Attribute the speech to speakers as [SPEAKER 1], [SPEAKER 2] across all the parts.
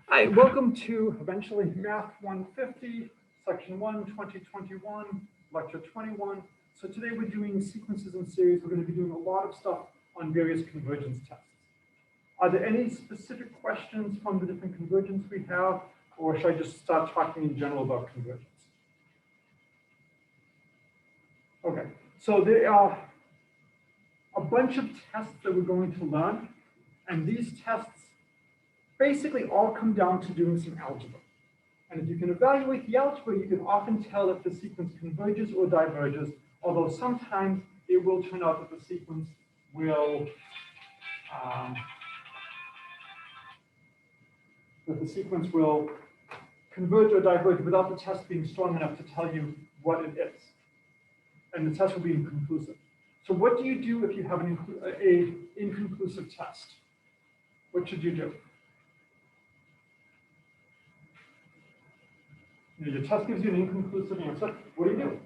[SPEAKER 1] Hi, welcome to eventually Math 150, Section 1, 2021, Lecture 21. So today we're doing sequences and series. We're going to be doing a lot of stuff on various convergence tests. Are there any specific questions from the different convergence we have, or should I just start talking in general about convergence? Okay, so there are a bunch of tests that we're going to learn, and these tests basically all come down to doing some algebra. And if you can evaluate the algebra, you can often tell if the sequence converges or diverges, although sometimes it will turn out that the sequence will converge or diverge without the test being strong enough to tell you what it is. And the test will be inconclusive. So what do you do if you have an inconclusive test? What should you do? Your test gives you an inconclusive answer. What do?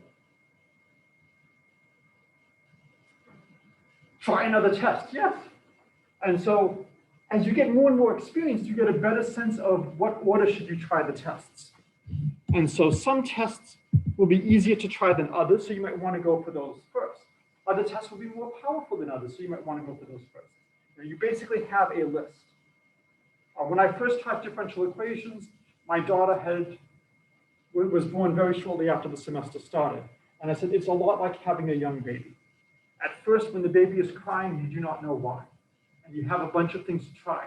[SPEAKER 1] Try another test, yes. And so as you get more and more experience, you get a better sense of what order should you try the tests. And so some tests will be easier to try than others, so you might want to go for those first. Other tests will be more powerful than others, so you might want to go for those first. You basically have a list. When I first taught differential equations, my daughter was born very shortly after the semester started. And I said, it's a lot like having a young baby. At first, when the baby is crying, you do not know why. And you have a bunch of things to try.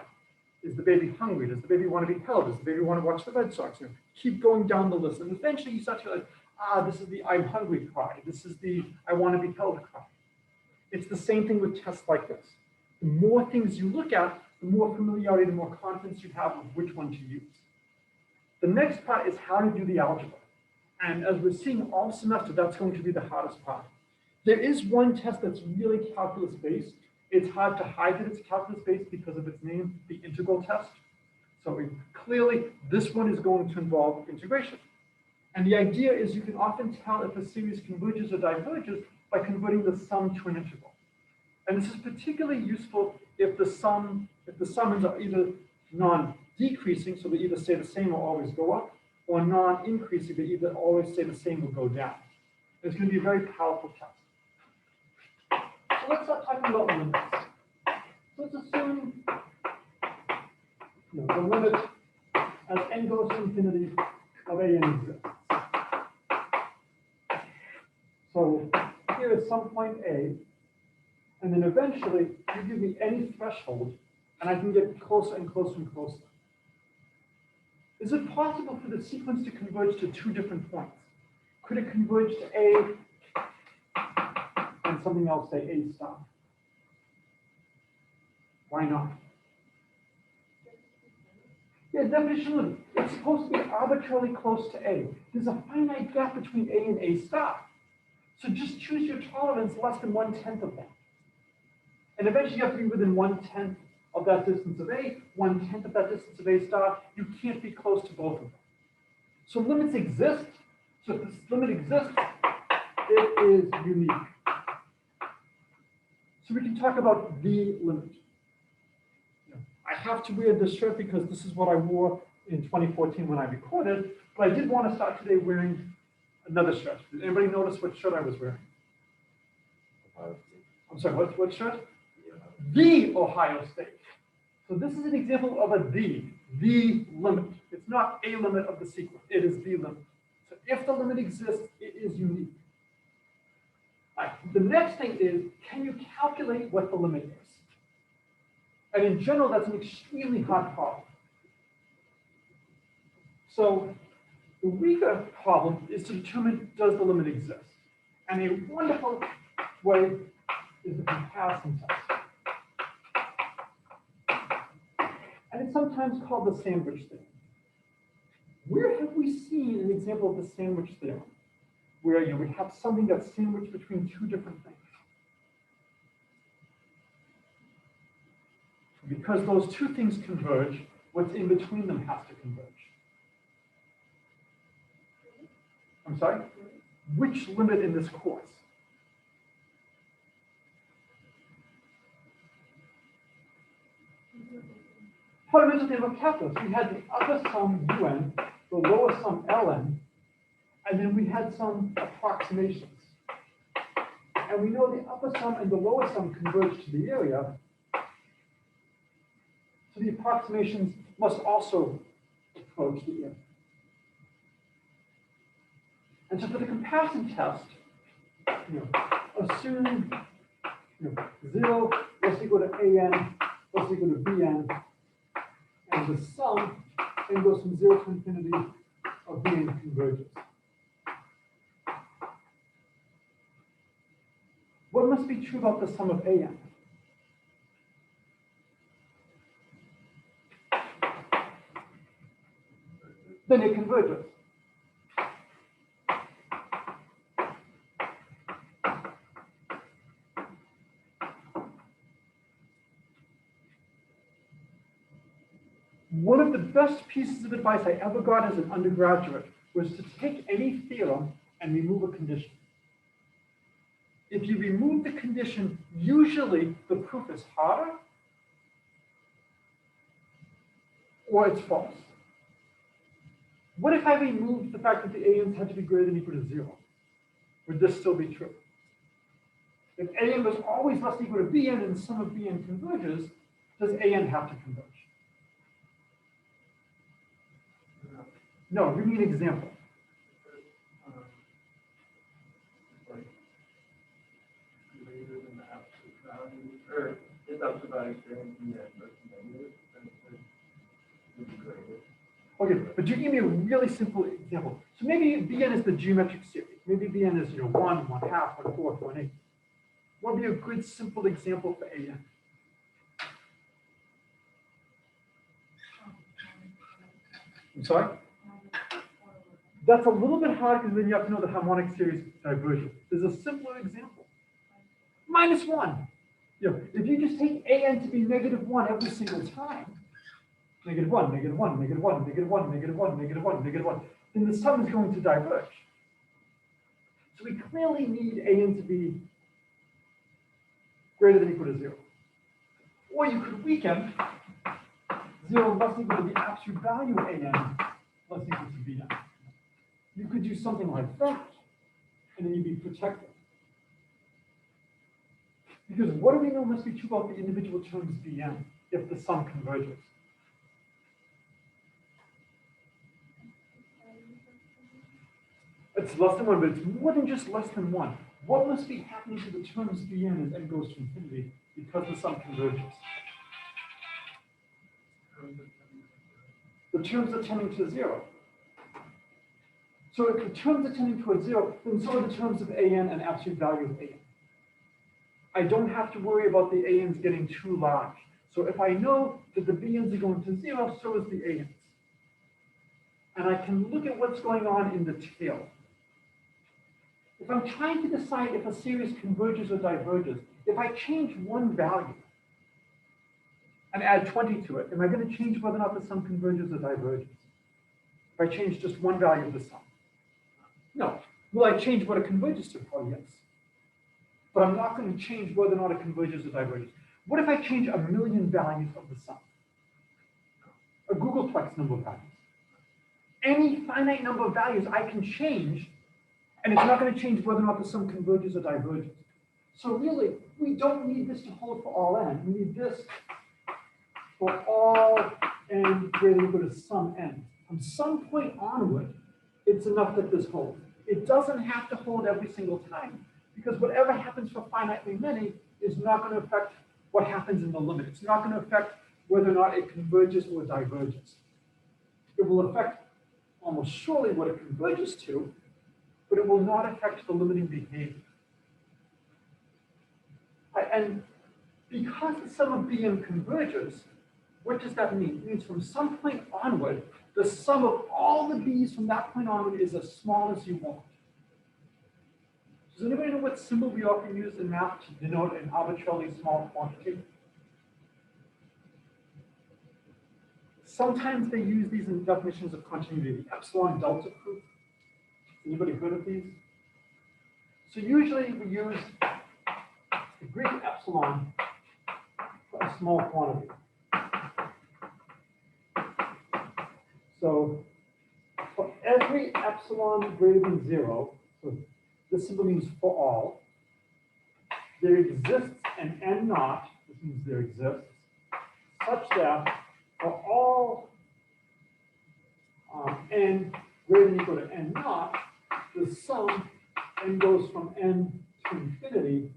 [SPEAKER 1] Is the baby hungry? Does the baby want to be held? Does the baby want to watch the Red Sox? Keep going down the list. And eventually you start to realize, this is the I'm hungry cry. This is the I want to be held cry. It's the same thing with tests like this. The more things you look at, the more familiarity, the more confidence you have of which one to use. The next part is how to do the algebra. And as we're seeing all semester, that's going to be the hardest part. There is one test that's really calculus-based. It's hard to hide that it's calculus-based because of its name, the integral test. So clearly, this one is going to involve integration. And the idea is you can often tell if a series converges or diverges by converting the sum to an integral. And this is particularly useful if the sums are either non-decreasing, so they either stay the same or always go up, or non-increasing, they either always stay the same or go down. It's going to be a very powerful test. So let's start talking about limits. Let's assume the limit as n goes to infinity of a n exists. So here is some point A, and then eventually you give me any threshold, and I can get closer and closer and closer. Is it possible for the sequence to converge to two different points? Could it converge to A and something else, say A star? Why not? Yeah, definition limit. It's supposed to be arbitrarily close to A. There's a finite gap between A and A star. So just choose your tolerance less than 1/10 of that. And eventually you have to be within 1/10 of that distance of A, 1/10 of that distance of A star. You can't be close to both of them. So limits exist. So if this limit exists, it is unique. So we can talk about the limit. I have to wear this shirt because this is what I wore in 2014 when I recorded, but I did want to start today wearing another shirt. Did anybody notice what shirt I was wearing? I'm sorry, what shirt? The Ohio State. So this is an example of the limit. It's not a limit of the sequence, it is the limit. So if the limit exists, it is unique. All right, the next thing is, can you calculate what the limit is? And in general, that's an extremely hard problem. So the weaker problem is to determine, does the limit exist? And a wonderful way is the comparison test. And it's sometimes called the sandwich theorem. Where have we seen an example of the sandwich theorem? Where we have something that's sandwiched between two different things. Because those two things converge, what's in between them has to converge. I'm sorry? Which limit in this course? fundamental thing about calculus, we had the upper sum un, the lower sum ln, and then we had some approximations. And we know the upper sum and the lower sum converge to the area, so the approximations must also approach the area. And so for the comparison test, assume 0 is equal to an plus equal to bn, and the sum then goes from 0 to infinity of bn converges. What must be true about the sum of an? Then it converges. One of the best pieces of advice I ever got as an undergraduate was to take any theorem and remove a condition. If you remove the condition, usually the proof is harder or it's false. What if I removed the fact that the ANs had to be greater than or equal to 0? Would this still be true? If AN was always less than or equal to BN and the sum of BN converges, does AN have to converge? No, give me an example.
[SPEAKER 2] Or is absolute value greater than BN versus negative?
[SPEAKER 1] Okay, but you give me a really simple example. So maybe Bn is the geometric series. Maybe Bn is 1, 1/2, 1/4, 1/8. What would be a good simple example for AN? I'm sorry? That's a little bit hard because then you have to know the harmonic series divergence. There's a simpler example. -1. If you just take AN to be -1 every single time, -1, -1, -1, -1, -1, -1, -1, then the sum is going to diverge. So we clearly need AN to be greater than or equal to 0. Or you could weaken 0 must equal to the absolute value of AN plus equal to BN. You could do something like that, and then you'd be protected. Because what do we know must be true about the individual terms Bn if the sum converges? It's less than 1, but it's more than just less than 1. What must be happening to the terms Bn as n goes to infinity because the sum converges? The terms are tending to 0. So if the terms are tending towards 0, then so are the terms of AN and absolute value of AN. I don't have to worry about the ANs getting too large. So if I know that the BNs are going to 0, so is the ANs. And I can look at what's going on in the tail. If I'm trying to decide if a series converges or diverges, if I change one value and add 20 to it, am I going to change whether or not the sum converges or diverges? If I change just one value of the sum? No. Will I change what it converges to? Oh, yes. But I'm not going to change whether or not it converges or diverges. What if I change 1,000,000 values of the sum? A Googleplex number of values. Any finite number of values I can change, and it's not going to change whether or not the sum converges or diverges. So really, we don't need this to hold for all n. We need this for all n greater than or equal to some n. From some point onward, it's enough that this holds. It doesn't have to hold every single time, because whatever happens for finitely many is not going to affect what happens in the limit. It's not going to affect whether or not it converges or diverges. It will affect almost surely what it converges to, but it will not affect the limiting behavior. And because the sum of Bn converges, what does that mean? It means from some point onward, the sum of all the b's from that point onward is as small as you want. Does anybody know what symbol we often use in math to denote an arbitrarily small quantity? Sometimes they use these in definitions of continuity, the epsilon delta proof. Anybody heard of these? So usually we use the Greek epsilon for a small quantity. So for every epsilon greater than 0, so this simply means for all, there exists an n naught, this means there exists, such that for all n greater than or equal to n naught, the sum n goes from n to infinity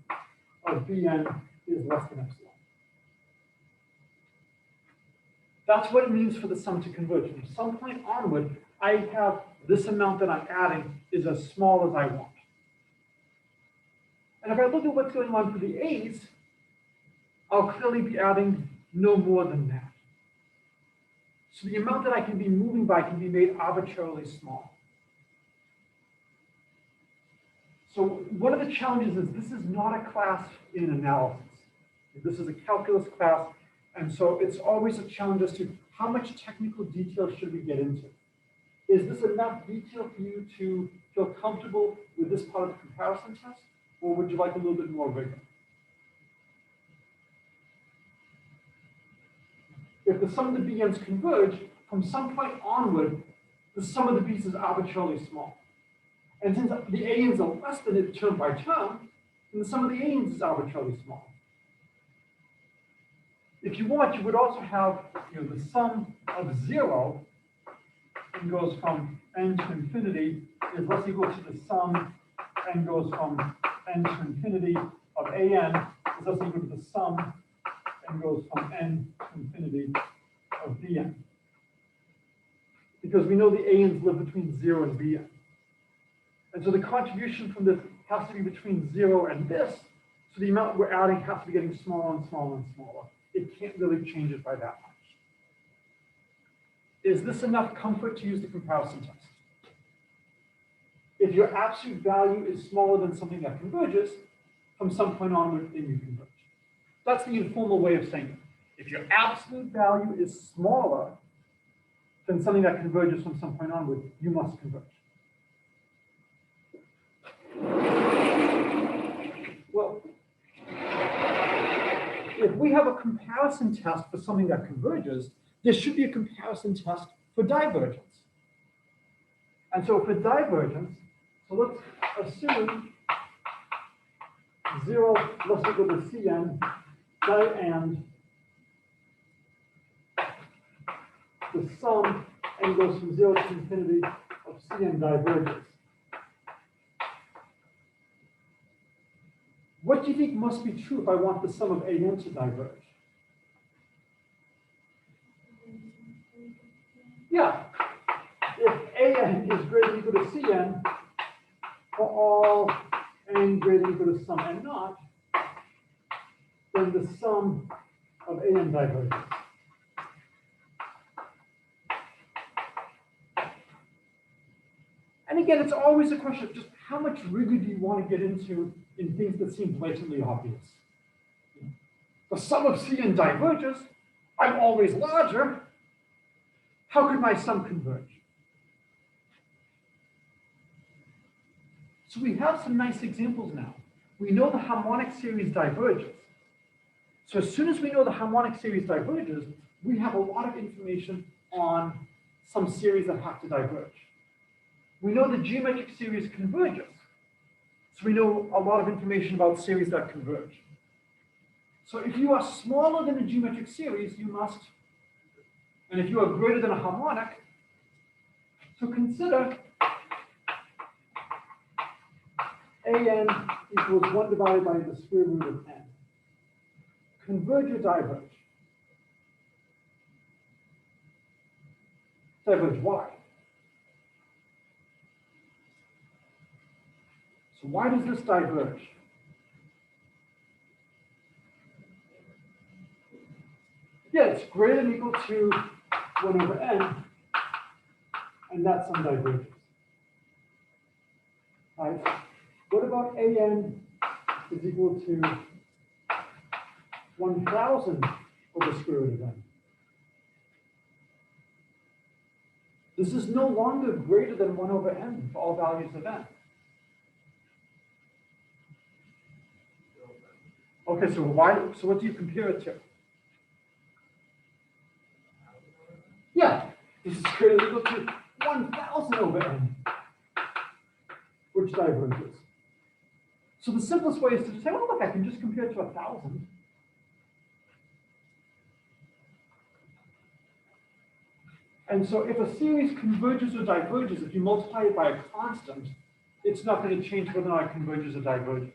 [SPEAKER 1] of Bn is less than epsilon. That's what it means for the sum to converge. From some point onward, I have this amount that I'm adding is as small as I want. And if I look at what's going on for the a's, I'll clearly be adding no more than that. So the amount that I can be moving by can be made arbitrarily small. So one of the challenges is this is not a class in analysis. This is a calculus class, and so it's always a challenge as to how much technical detail should we get into. Is this enough detail for you to feel comfortable with this part of the comparison test, or would you like a little bit more rigor? If the sum of the bn's converge, from some point onward, the sum of the b's is arbitrarily small. And since the an's are less than it term by term, then the sum of the an's is arbitrarily small. If you want, you would also have the sum of 0 and goes from n to infinity is less equal to the sum n goes from n to infinity of an is less equal to the sum n goes from n to infinity of bn. Because we know the an's live between 0 and bn. And so the contribution from this has to be between 0 and this, so the amount we're adding has to be getting smaller and smaller and smaller. It can't really change it by that much. Is this enough comfort to use the comparison test? If your absolute value is smaller than something that converges, from some point onward, then you converge. That's the informal way of saying it. If your absolute value is smaller than something that converges from some point onward, you must converge. Well, if we have a comparison test for something that converges, there should be a comparison test for divergence. And so for divergence, so let's assume 0 less equal to Cn, and the sum n goes from 0 to infinity of Cn diverges. What do you think must be true if I want the sum of an to diverge? Yeah, if an is greater than or equal to Cn for all n greater than or equal to sum n naught, then the sum of an diverges. And again, it's always a question of just how much rigor do you want to get into in things that seem blatantly obvious. The sum of Cn diverges. I'm always larger. How could my sum converge? So we have some nice examples now. We know the harmonic series diverges. So as soon as we know the harmonic series diverges, we have a lot of information on some series that have to diverge. We know the geometric series converges. So we know a lot of information about series that converge. So if you are smaller than a geometric series, you must, and if you are greater than a harmonic, so consider an equals 1 divided by the square root of n. Converge or diverge? Diverge, why? So why does this diverge? Yeah, it's greater than or equal to 1 over n, and that sum diverges. Right? What about an is equal to 1,000 over square root of n? This is no longer greater than 1 over n for all values of n. Okay, so what do you compare it to? Yeah, This is greater than or equal to 1,000 over n, which diverges. So the simplest way is to just say, well, look, I can just compare it to 1,000. And so if a series converges or diverges, if you multiply it by a constant, it's not going to change whether or not it converges or diverges.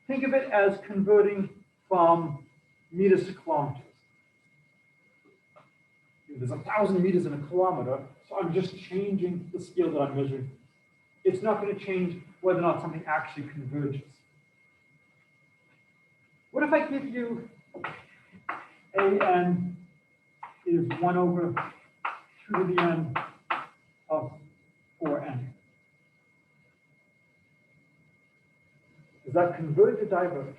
[SPEAKER 1] Think of it as converting from meters to kilometers. There's 1,000 meters in a kilometer, so I'm just changing the scale that I'm measuring. It's not going to change whether or not something actually converges. What if I give you an is 1 over 2 to the n of 4n? Does that converge or diverge?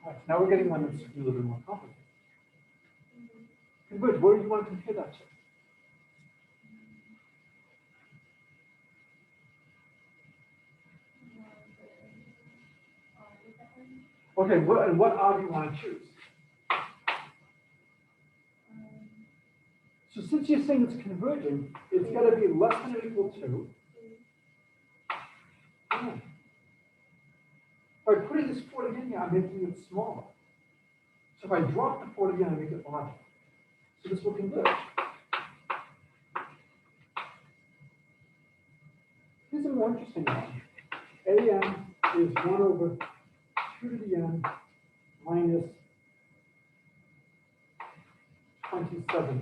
[SPEAKER 1] All right, now we're getting one that's a little bit more complicated. Converge, where do you want to compare that to? Okay, and what R do you want to choose? So since you're saying it's converging, it's got to be less than or equal to. Yeah. By putting this 4 in here, I'm making it smaller. So if I drop the 4 again, I make it larger. So this will converge. Here's a more interesting one. An is 1 over 2 to the n minus 27n.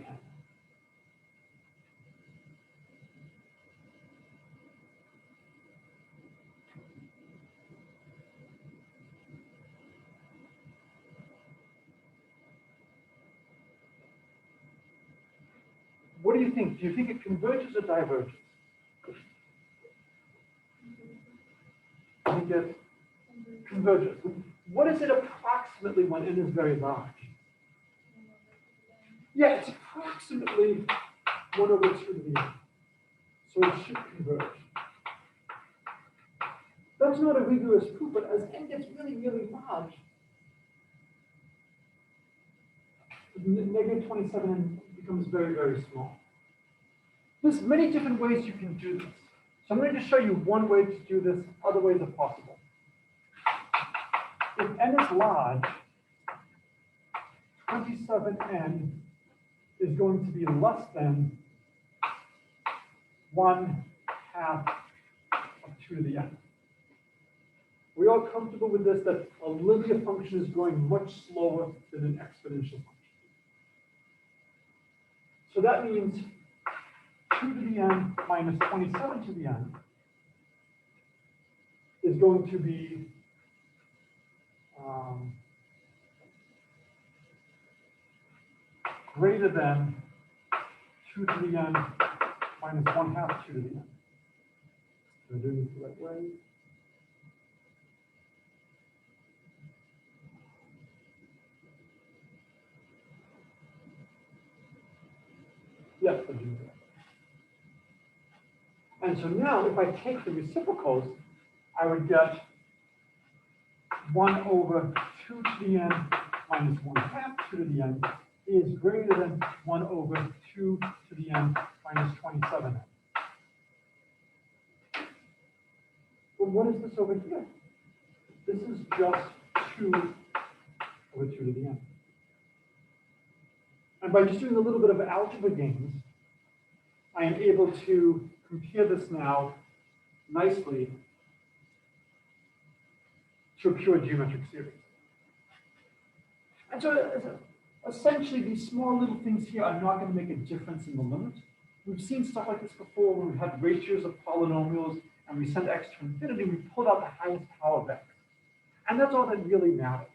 [SPEAKER 1] What do you think? Do you think it converges or diverges? I think it converges. What is it approximately when n is very large? Yeah, it's approximately 1 over 2 to the n. So it should converge. That's not a rigorous proof, but as n gets really, really large, negative 27n becomes very, very small. There's many different ways you can do this. So I'm going to just show you one way to do this. Other ways are possible. If n is large, 27n is going to be less than 1/2 of 2 to the n. We are comfortable with this, that a linear function is growing much slower than an exponential function. So that means 2 to the n minus 27 to the n is going to be greater than 2 to the n minus 1/2 2 to the n. Am I doing this the right way? Yes, I'm doing that. And so now, if I take the reciprocals, I would get 1 over 2 to the n minus 1/2 2 to the n is greater than 1 over 2 to the n minus 27n. Well, what is this over here? This is just 2 over 2 to the n. And by just doing a little bit of algebra games, I am able to compare this now nicely to a pure geometric series. And so essentially these small little things here are not going to make a difference in the limit. We've seen stuff like this before when we had ratios of polynomials and we sent x to infinity, we pulled out the highest power of x. And that's all that really matters.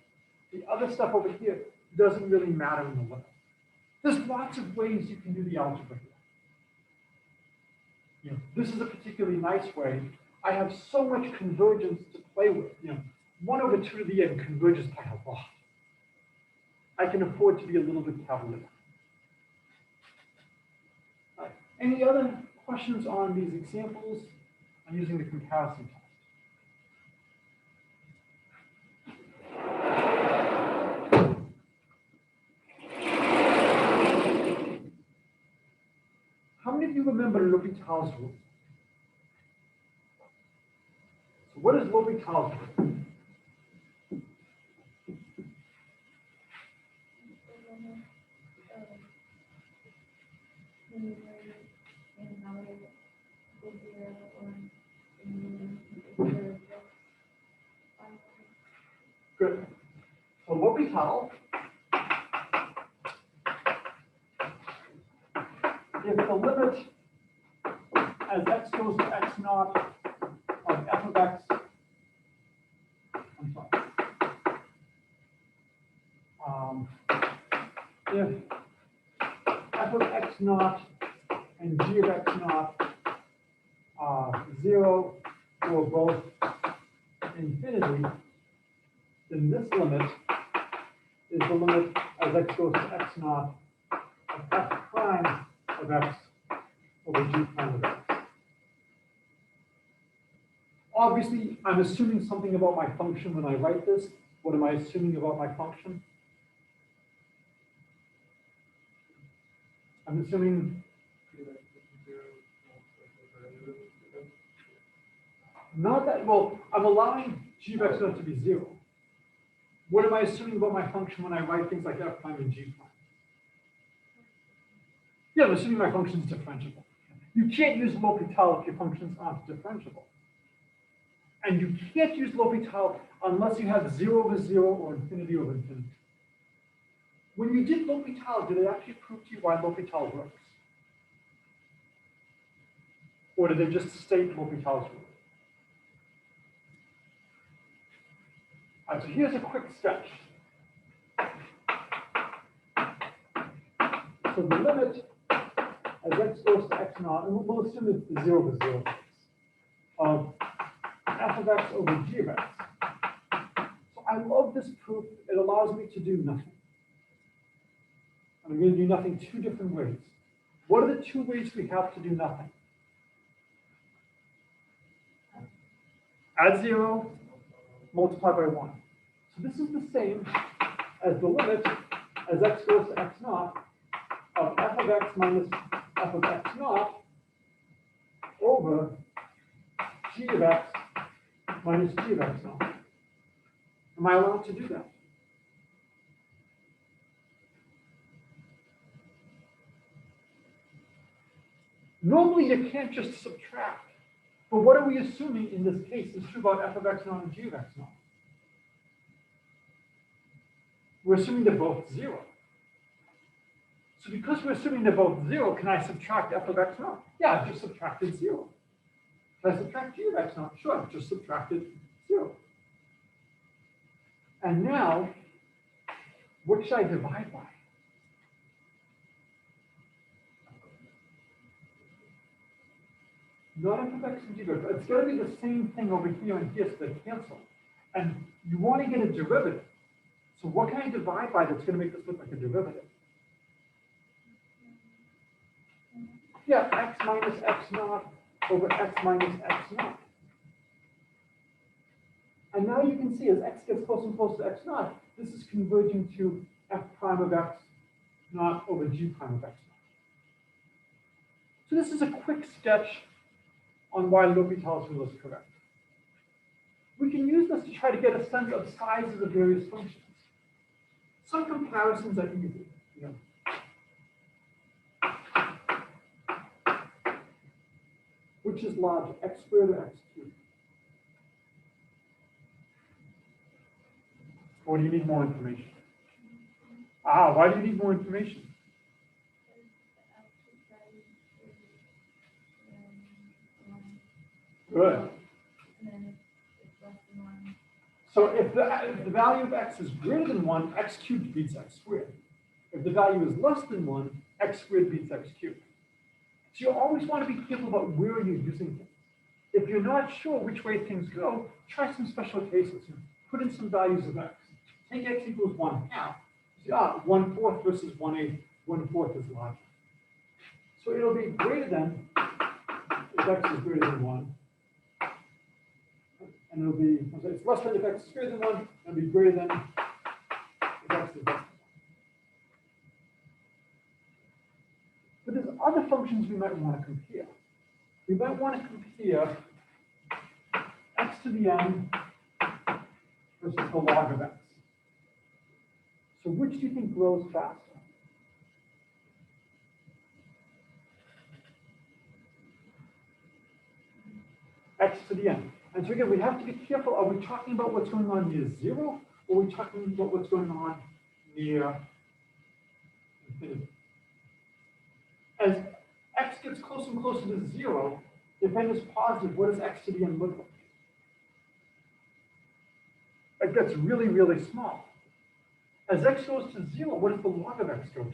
[SPEAKER 1] The other stuff over here doesn't really matter in the limit. There's lots of ways you can do the algebra here. This is a particularly nice way. I have so much convergence to play with. 1 over 2 to the n converges by a lot. I can afford to be a little bit cavalier. Any other questions on these examples? I'm using the comparison test. How many of you remember L'Hopital's rule? So what is L'Hopital's rule? Good. So L'Hopital, if the limit as x goes to x naught of f of x, I'm sorry. If f of x naught and g of x naught are 0 or both infinity, then this limit is the limit as x goes to x naught of f prime of x over g prime of x. Obviously, I'm assuming something about my function when I write this. What am I assuming about my function? I'm assuming not that, well, I'm allowing g of x naught to be 0. What am I assuming about my function when I write things like f prime and g prime? Yeah, I'm assuming my function is differentiable. You can't use L'Hopital if your functions aren't differentiable. And you can't use L'Hopital unless you have 0 over 0 or infinity over infinity. When you did L'Hopital, did it actually prove to you why L'Hopital works? Or did they just state L'Hopital's rule? All right, so here's a quick sketch. So the limit as x goes to x naught, and we'll assume it's the 0 over 0 case, of f of x over g of x. So I love this proof. It allows me to do nothing. I'm going to do nothing two different ways. What are the two ways we have to do nothing? Add 0, multiply by 1. So this is the same as the limit as x goes to x naught of f of x minus f of x naught over g of x minus g of x naught. Am I allowed to do that? Normally you can't just subtract. But what are we assuming in this case is true about f of x naught and g of x naught? We're assuming they're both 0. So because we're assuming they're both 0, can I subtract f of x naught? Yeah, I've just subtracted 0. Can I subtract g of x naught? Sure, I've just subtracted 0. And now, what should I divide by? Not f of x and g of x. It's going to be the same thing over here and here, so they cancel. And you want to get a derivative. So what can I divide by that's going to make this look like a derivative? Yeah, x minus x naught over x minus x naught. And now you can see as x gets closer and closer to x naught, this is converging to f prime of x naught over g prime of x naught. So this is a quick sketch on why L'Hopital's rule is correct. We can use this to try to get a sense of sizes of various functions. Some comparisons are easy. Which is larger, x squared or x cubed? Or do you need more information? Why do you need more information? Good. So if the value of x is greater than 1, x cubed beats x squared. If the value is less than 1, x squared beats x cubed. So you always want to be careful about where you're using things. If you're not sure which way things go, try some special cases. Put in some values of x. Take x equals 1/2. See, 1/4 versus 1/8. 1/4 is larger. So it'll be greater than, if x is greater than 1. And it'll be, it's less than if x is greater than 1, it'll be greater than if x is less than 1. But there's other functions we might want to compare. We might want to compare x to the n versus the log of x. So which do you think grows faster? X to the n. And so again, we have to be careful. Are we talking about what's going on near 0? Or are we talking about what's going on near infinity? As x gets closer and closer to 0, if n is positive, what does x to the n look like? It gets really, really small. As x goes to 0, what does the log of x go to?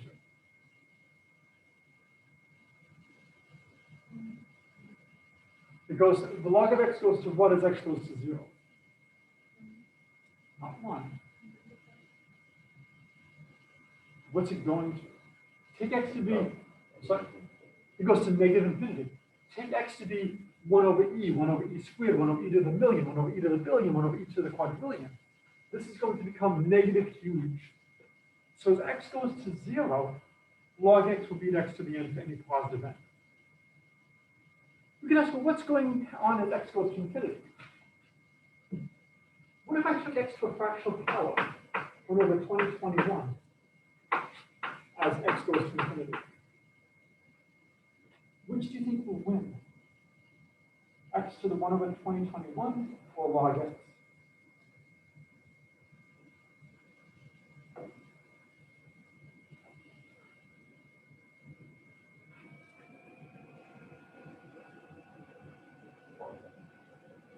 [SPEAKER 1] It goes, the log of x goes to what as x goes to 0? Not 1. What's it going to? Take x to be, sorry, it goes to negative infinity. Take x to be 1 over e squared, 1 over e to the million, 1 over e to the billion, 1 over e to the quadrillion. This is going to become negative huge. So as x goes to 0, log x will beat x to the n for any positive n. We can ask, well, what's going on as x goes to infinity? What if I took x to a fractional power, 1 over 2021, as x goes to infinity? Which do you think will win? X to the 1 over 2021 or log x?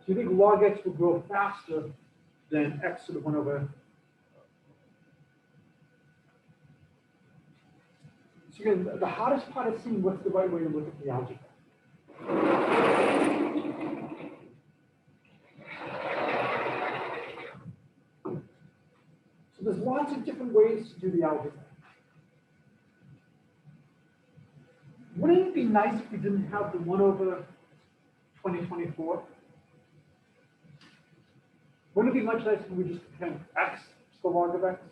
[SPEAKER 1] Do you think log x will grow faster than x to the 1 over? So again, the hardest part is seeing what's the right way to look at the algebra. So there's lots of different ways to do the algebra. Wouldn't it be nice if we didn't have the 1 over 2024? Wouldn't it be much nicer if we just had x to the log of x?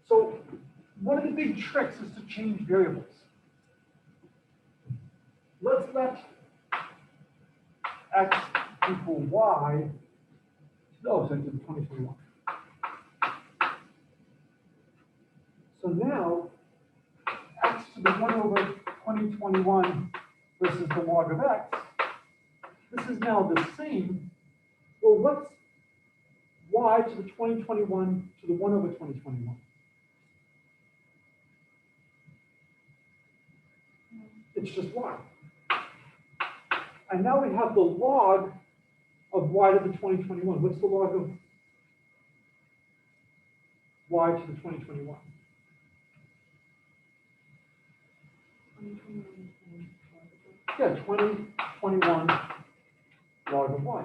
[SPEAKER 1] So one of the big tricks is to change variables. Let's let x equal y. Oh, so it's 2021. So now, x to the 1 over 2021 versus the log of x, this is now the same. Well, what's y to the 2021 to the 1 over 2021? It's just y. And now we have the log of y to the 2021. What's the log of y to the 2021? Yeah, 2021 log of y.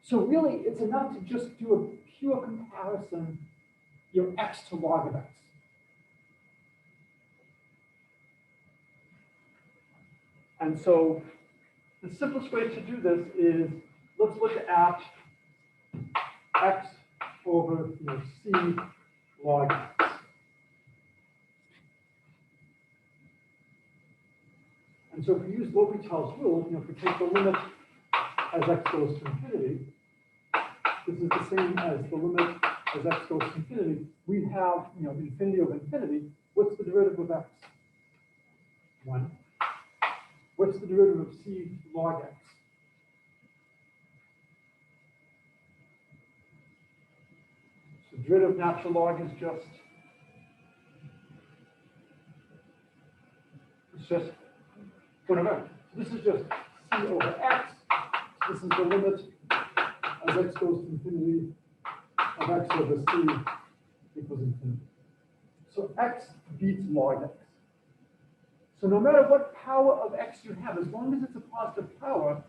[SPEAKER 1] So really, it's enough to just do a pure comparison, your x to log of x. And so the simplest way to do this is, let's look at x over c log x. And so if we use L'Hopital's rule, if we take the limit as x goes to infinity, this is the same as the limit as x goes to infinity. We have, infinity over infinity. What's the derivative of x? 1. What's the derivative of c log x? So the derivative of natural log is just, whatever. So this is just c over x. This is the limit as x goes to infinity of x over c equals infinity. So x beats log x. So no matter what power of x you have, as long as it's a positive power,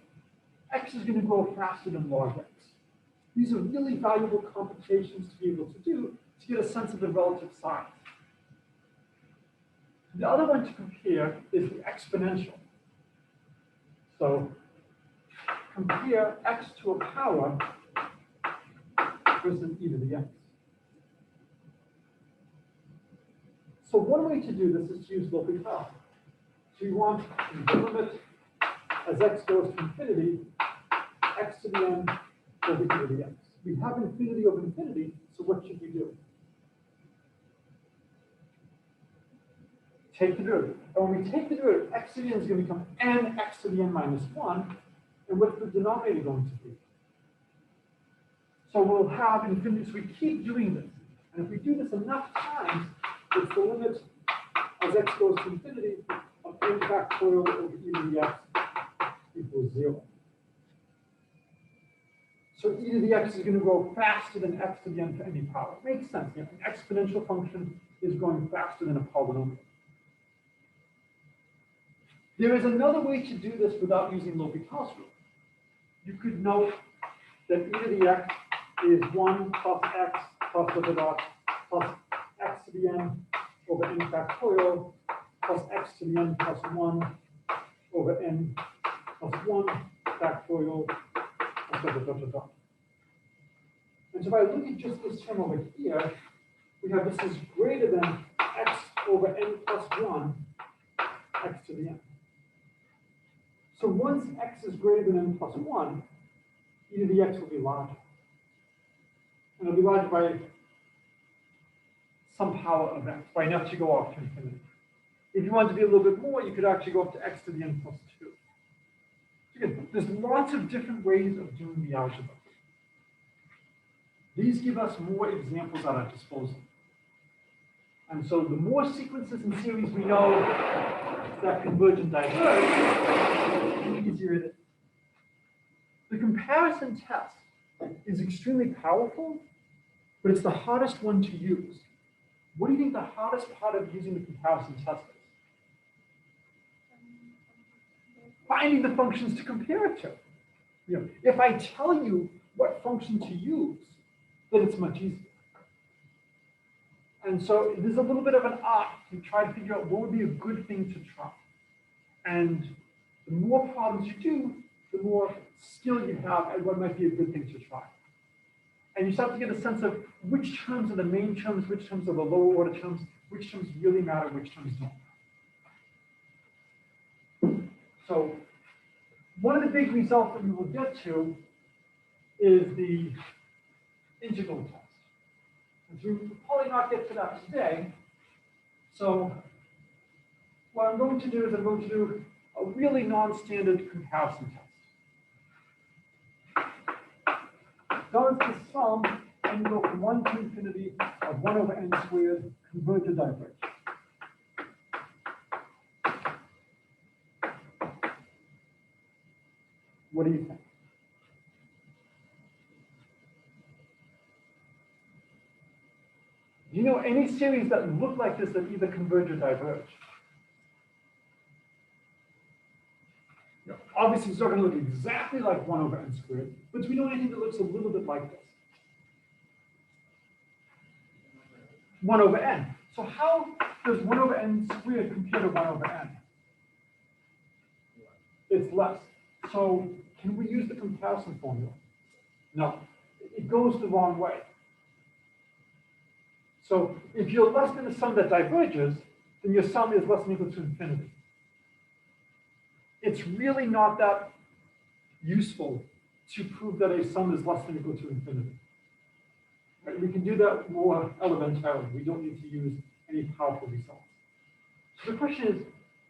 [SPEAKER 1] x is going to grow faster than log x. These are really valuable computations to be able to do to get a sense of the relative size. The other one to compare is the exponential. So compare x to a power versus e to the x. So one way to do this is to use L'Hopital. So you want the limit as x goes to infinity, x to the n over e to the x. We have infinity over infinity, so what should we do? Take the derivative. And when we take the derivative, x to the n is going to become n x to the n minus 1. And what's the denominator going to be? So we'll have infinity. So we keep doing this. And if we do this enough times, it's the limit as x goes to infinity of n factorial over e to the x equals 0. So e to the x is going to grow faster than x to the n to any power. It makes sense. An exponential function is growing faster than a polynomial. There is another way to do this without using L'Hopital's rule. You could note that e to the x is 1 plus x plus plus x to the n over n factorial plus x to the n plus 1 over n plus 1 factorial. And so if I look at just this term over here, we have this is greater than x over n plus 1 x to the n. So once x is greater than n plus 1, e to the x will be larger. And it'll be larger by some power of x, by enough to go off to infinity. If you wanted to be a little bit more, you could actually go up to x to the n plus 2. Again, there's lots of different ways of doing the algebra. These give us more examples at our disposal. And so the more sequences and series we know that converge and diverge, the easier it is. The comparison test is extremely powerful, but it's the hardest one to use. What do you think the hardest part of using the comparison test is? Finding the functions to compare it to. You know, if I tell you what function to use, then it's much easier. And so there's a little bit of an art to try to figure out what would be a good thing to try. And the more problems you do, the more skill you have at what might be a good thing to try. And you start to get a sense of which terms are the main terms, which terms are the lower order terms, which terms really matter, which terms don't. So one of the big results that we will get to is the integral test. And so we'll probably not get to that today. So what I'm going to do is I'm going to do a really non-standard comparison test. Does the sum and go from 1 to infinity of 1 over n squared converge or diverge? What do you think? Do you know any series that look like this that either converge or diverge? No. Obviously, it's not going to look exactly like 1 over n squared, but do we know anything that looks a little bit like this? 1 over n. So how does 1 over n squared compare to 1 over n? It's less. So can we use the comparison formula? No. It goes the wrong way. So if you're less than a sum that diverges, then your sum is less than or equal to infinity. It's really not that useful to prove that a sum is less than or equal to infinity. Right? We can do that more elementarily. We don't need to use any powerful results. So the question is,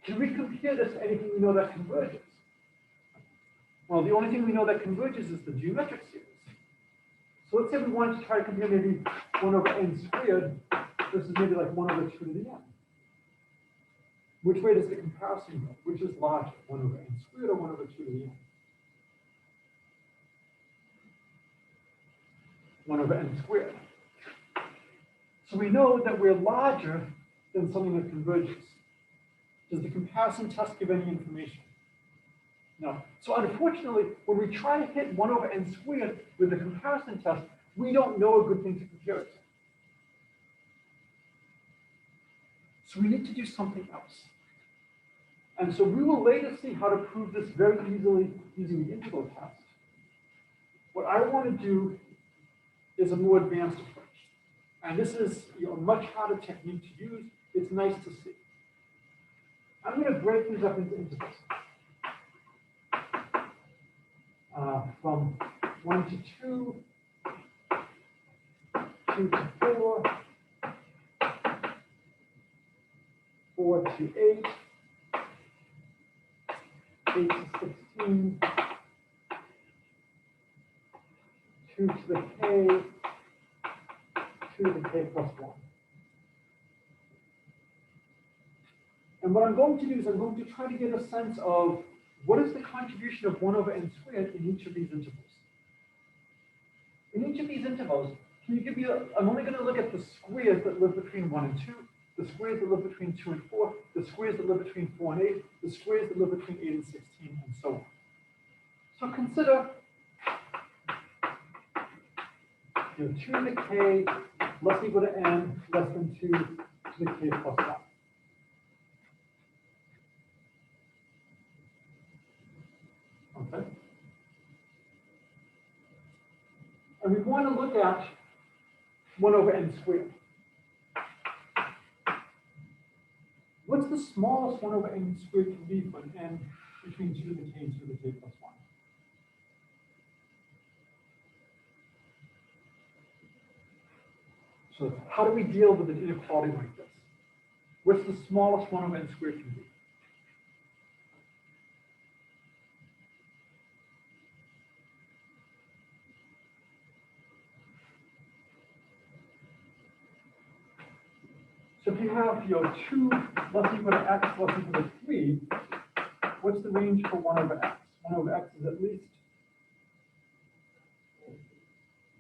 [SPEAKER 1] can we compare this to anything we know that converges? Well, the only thing we know that converges is the geometric series. So let's say we wanted to try to compare maybe 1 over n squared versus maybe like 1 over 2 to the n. Which way does the comparison go? Which is larger, 1 over n squared or 1 over 2 to the n? 1 over n squared. So we know that we're larger than something that converges. Does the comparison test give any information? No. So unfortunately, when we try to hit 1 over n squared with the comparison test, we don't know a good thing to compare it to. So we need to do something else. And so we will later see how to prove this very easily using the integral test. What I want to do is a more advanced approach. And this is a much harder technique to use. It's nice to see. I'm going to break these up into intervals. From 1 to 2, 2 to 4, 4 to 8, 8 to 16, 2 to the k, 2 to the k plus 1. And what I'm going to do is I'm going to try to get a sense of what is the contribution of 1 over n squared in each of these intervals. In each of these intervals, can you give me I'm only going to look at the squares that live between 1 and 2, the squares that live between 2 and 4, the squares that live between 4 and 8, the squares that live between 8 and 16, and so on. So consider 2 to the k less than equal to n less than 2 to the k plus 1. Okay. And we want to look at 1 over n squared. What's the smallest 1 over n squared can be for an n between 2 to the k and 2 to the k plus 1? So how do we deal with an inequality like this? What's the smallest 1 over n squared can be? So if you have 2 less equal to x less equal to 3, what's the range for 1 over x? 1 over x is at least,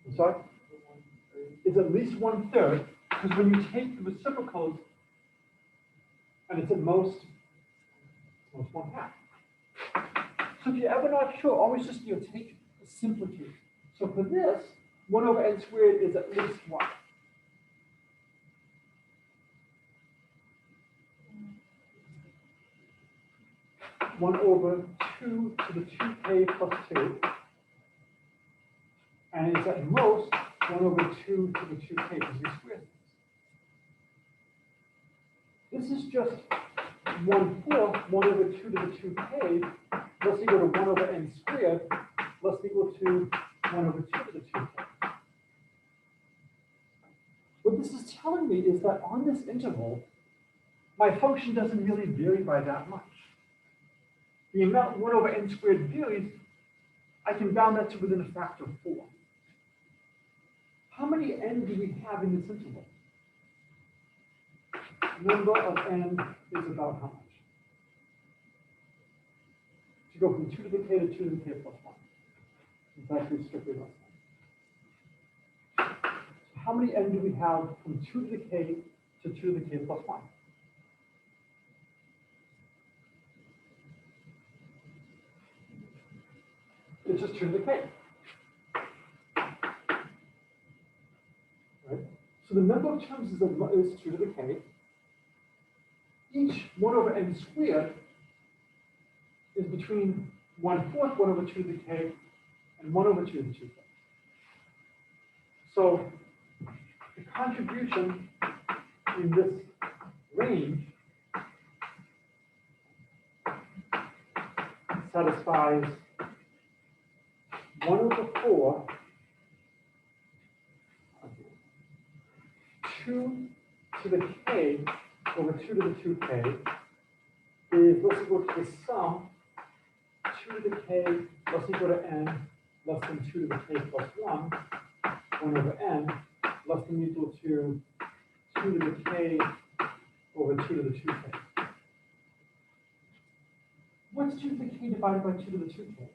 [SPEAKER 1] I'm sorry? Is at least 1/3, because when you take the reciprocals, and it's at most 1/2. So if you're ever not sure, always just take a simplification. So for this, 1 over n squared is at least 1. One over 2 to the 2k plus 2, and it's at most 1 over 2 to the 2k because we squared this. This is just 1/4, 1 over 2 to the 2k, less equal to 1 over n squared, less equal to 1 over 2 to the 2k. What this is telling me is that on this interval, my function doesn't really vary by that much. The amount 1 over n squared varies, I can bound that to within a factor of 4. How many n do we have in this interval? Number of n is about how much? To go from 2 to the k to 2 to the k plus 1. It's actually strictly less than. So how many n do we have from 2 to the k to 2 to the k plus 1? It's just 2 to the k. Right? So the number of terms is 2 to the k. Each 1 over n squared is between 1/4, 1 over 2 to the k, and 1 over 2 to the 2k. So the contribution in this range satisfies 1 over 4, 2 to the k over 2 to the 2k is less equal to the sum 2 to the k less equal to n less than 2 to the k plus 1, 1 over n, less than equal to 2 to the k over 2 to the 2k. What's 2 to the k divided by 2 to the 2k?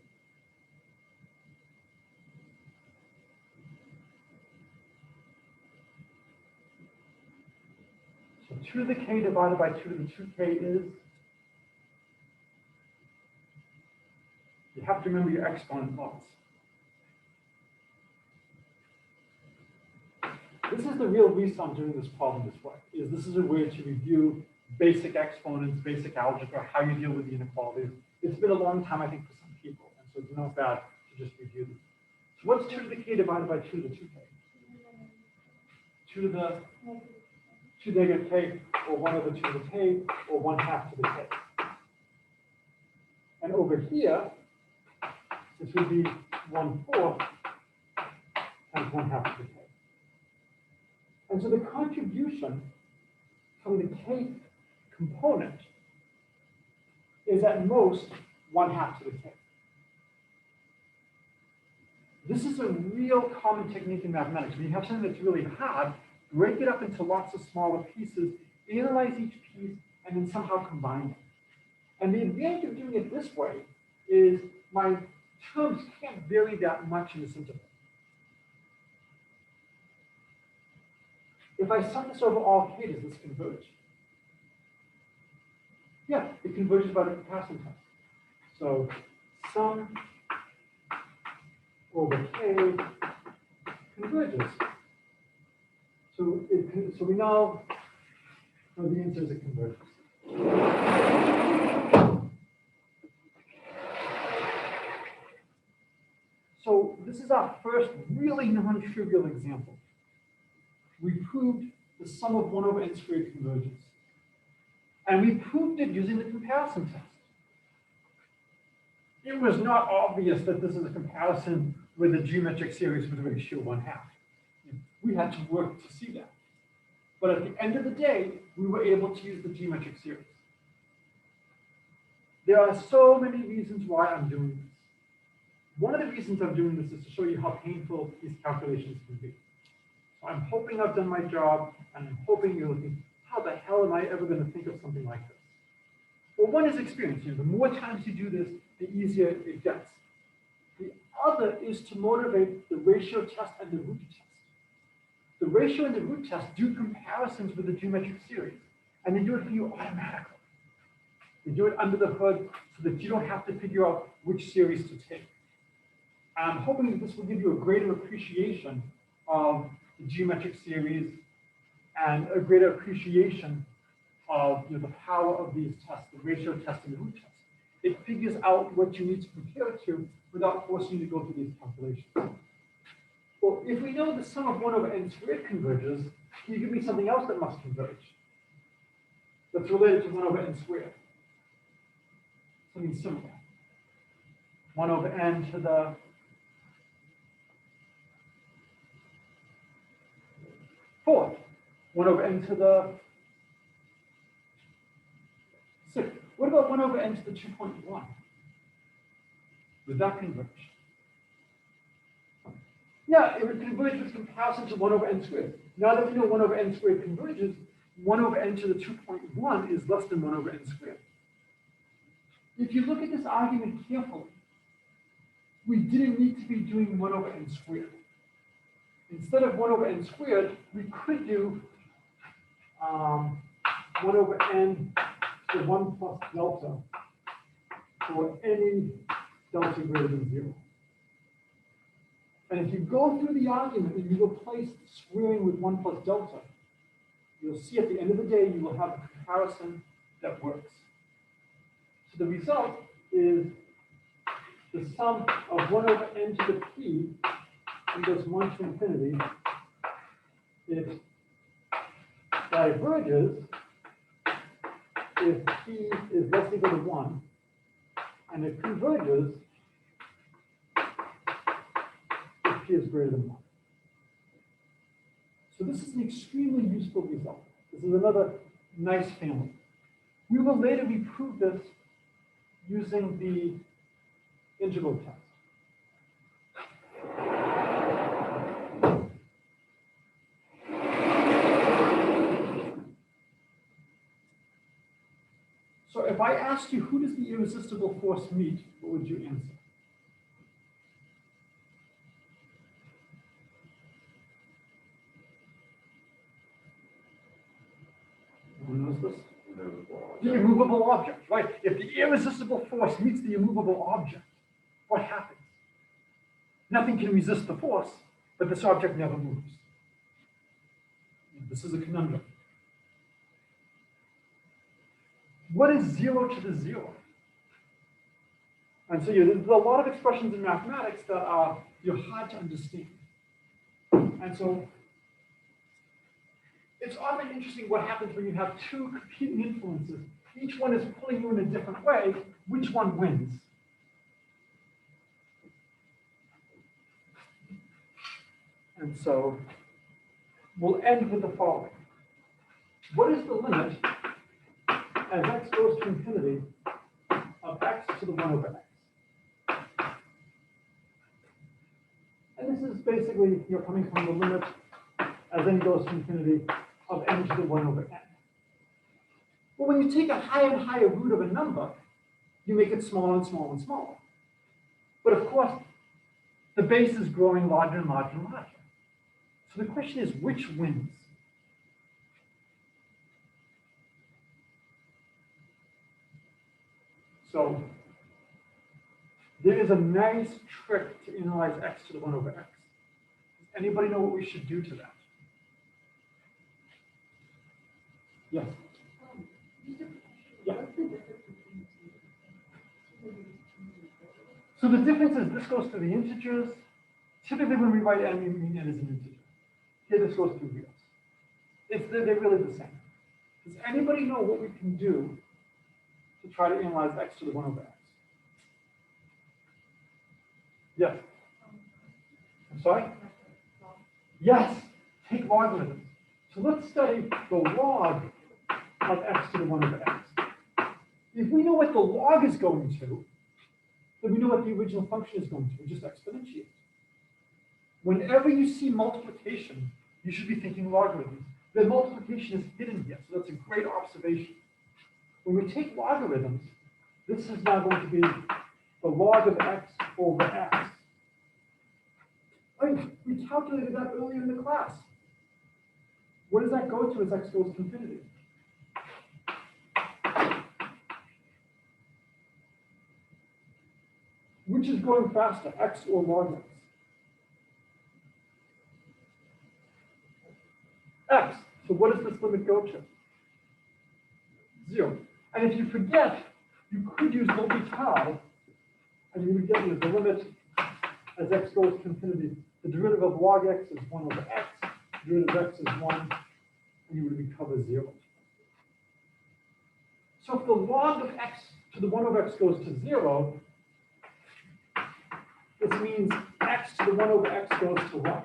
[SPEAKER 1] So 2 to the k divided by 2 to the 2k is, you have to remember your exponent laws. This is the real reason I'm doing this problem this way, is this is a way to review basic exponents, basic algebra, how you deal with the inequalities. It's been a long time, I think, for some people, and so it's not bad to just review them. So what's 2 to the k divided by 2 to the 2k? 2 to the 2 negative k, or 1 over 2 to the k, or 1/2 to the k. And over here, this would be 1/4 times 1/2 to the k. And so the contribution from the k component is at most 1/2 to the k. This is a real common technique in mathematics. When you have something that's really hard, break it up into lots of smaller pieces, analyze each piece, and then somehow combine them. And the advantage of doing it this way is my terms can't vary that much in this interval. If I sum this over all k, does this converge? Yeah, it converges by the comparison test. So sum over k converges. So we know the answer is it converges. So this is our first really non-trivial example. We proved the sum of 1 over n squared converges. And we proved it using the comparison test. It was not obvious that this is a comparison with a geometric series with a ratio 1/2. We had to work to see that. But at the end of the day, we were able to use the geometric series. There are so many reasons why I'm doing this. One of the reasons I'm doing this is to show you how painful these calculations can be. So I'm hoping I've done my job, and I'm hoping you're looking, how the hell am I ever going to think of something like this? Well, one is experience. The more times you do this, the easier it gets. The other is to motivate the ratio test and the root test. The ratio and the root test do comparisons with the geometric series, and they do it for you automatically. They do it under the hood so that you don't have to figure out which series to take. And I'm hoping that this will give you a greater appreciation of the geometric series and a greater appreciation of the power of these tests, the ratio test and the root test. It figures out what you need to compare it to without forcing you to go through these calculations. Well, if we know the sum of 1 over n squared converges, can you give me something else that must converge? That's related to 1 over n squared. Something similar. 1 over n to the fourth. 1 over n to the sixth. What about 1 over n to the 2.1? Would that converge? Yeah, it would converge with comparison to 1 over n squared. Now that we know 1 over n squared converges, 1 over n to the 2.1 is less than 1 over n squared. If you look at this argument carefully, we didn't need to be doing 1 over n squared. Instead of 1 over n squared, we could do 1 over n to the 1 plus delta for any delta greater than 0. And if you go through the argument and you replace squaring with 1 plus delta, you'll see at the end of the day, you will have a comparison that works. So the result is the sum of 1 over n to the p, and goes 1 to infinity, it diverges if p is less than or equal to 1, and it converges if p is greater than 1. So this is an extremely useful result. This is another nice family. We will later reprove this using the integral test. So if I asked you, who does the irresistible force meet, what would you answer? Anyone knows this? The immovable object, right? If the irresistible force meets the immovable object, what happens? Nothing can resist the force, but this object never moves. This is a conundrum. What is 0 to the 0? And so there's a lot of expressions in mathematics that are hard to understand. And so it's often interesting what happens when you have two competing influences. Each one is pulling you in a different way. Which one wins? And so we'll end with the following. What is the limit as x goes to infinity of x to the 1 over x? And this is basically you're coming from the limit as n goes to infinity of n to the 1 over n. Well, when you take a higher and higher root of a number, you make it smaller and smaller and smaller. But of course, the base is growing larger and larger and larger. So the question is, which wins? So there is a nice trick to analyze x to the 1 over x. Does anybody know what we should do to that? Yes. Yeah. So the difference is this goes to the integers. Typically when we write n, we mean n as an integer. Here this goes through reals. They're really the same. Does anybody know what we can do to try to analyze x to the 1 over x? Yes. I'm sorry? Yes. Take logarithms. So let's study the log of x to the 1 over x. If we know what the log is going to, then we know what the original function is going to. We just exponentiate. Whenever you see multiplication, you should be thinking logarithms. The multiplication is hidden here, so that's a great observation. When we take logarithms, this is now going to be the log of x over x. Right, we calculated that earlier in the class. What does that go to as x goes to infinity? Which is growing faster, x or log x? X. So what does this limit go to? 0. And if you forget, you could use L'Hopital, and you would get the limit as x goes to infinity. The derivative of log x is 1 over x. The derivative of x is 1, and you would recover 0. So if the log of x to the 1 over x goes to 0, this means x to the 1 over x goes to 1.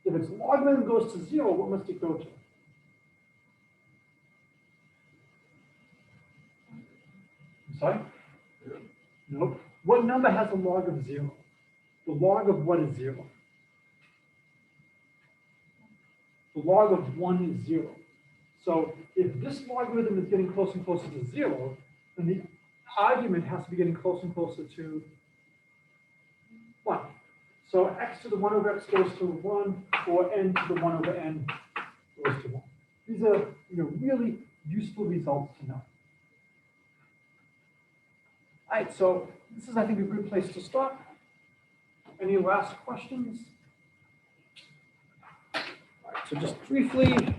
[SPEAKER 1] If its logarithm goes to 0, what must it go to? I'm sorry? No. What number has a log of 0? The log of what is 0? The log of 1 is 0. So if this logarithm is getting closer and closer to 0, then the argument has to be getting closer and closer to 1. So x to the 1 over x goes to 1, or n to the 1 over n goes to 1. These are really useful results to know. All right, so this is, I think, a good place to stop. Any last questions? All right, so just briefly,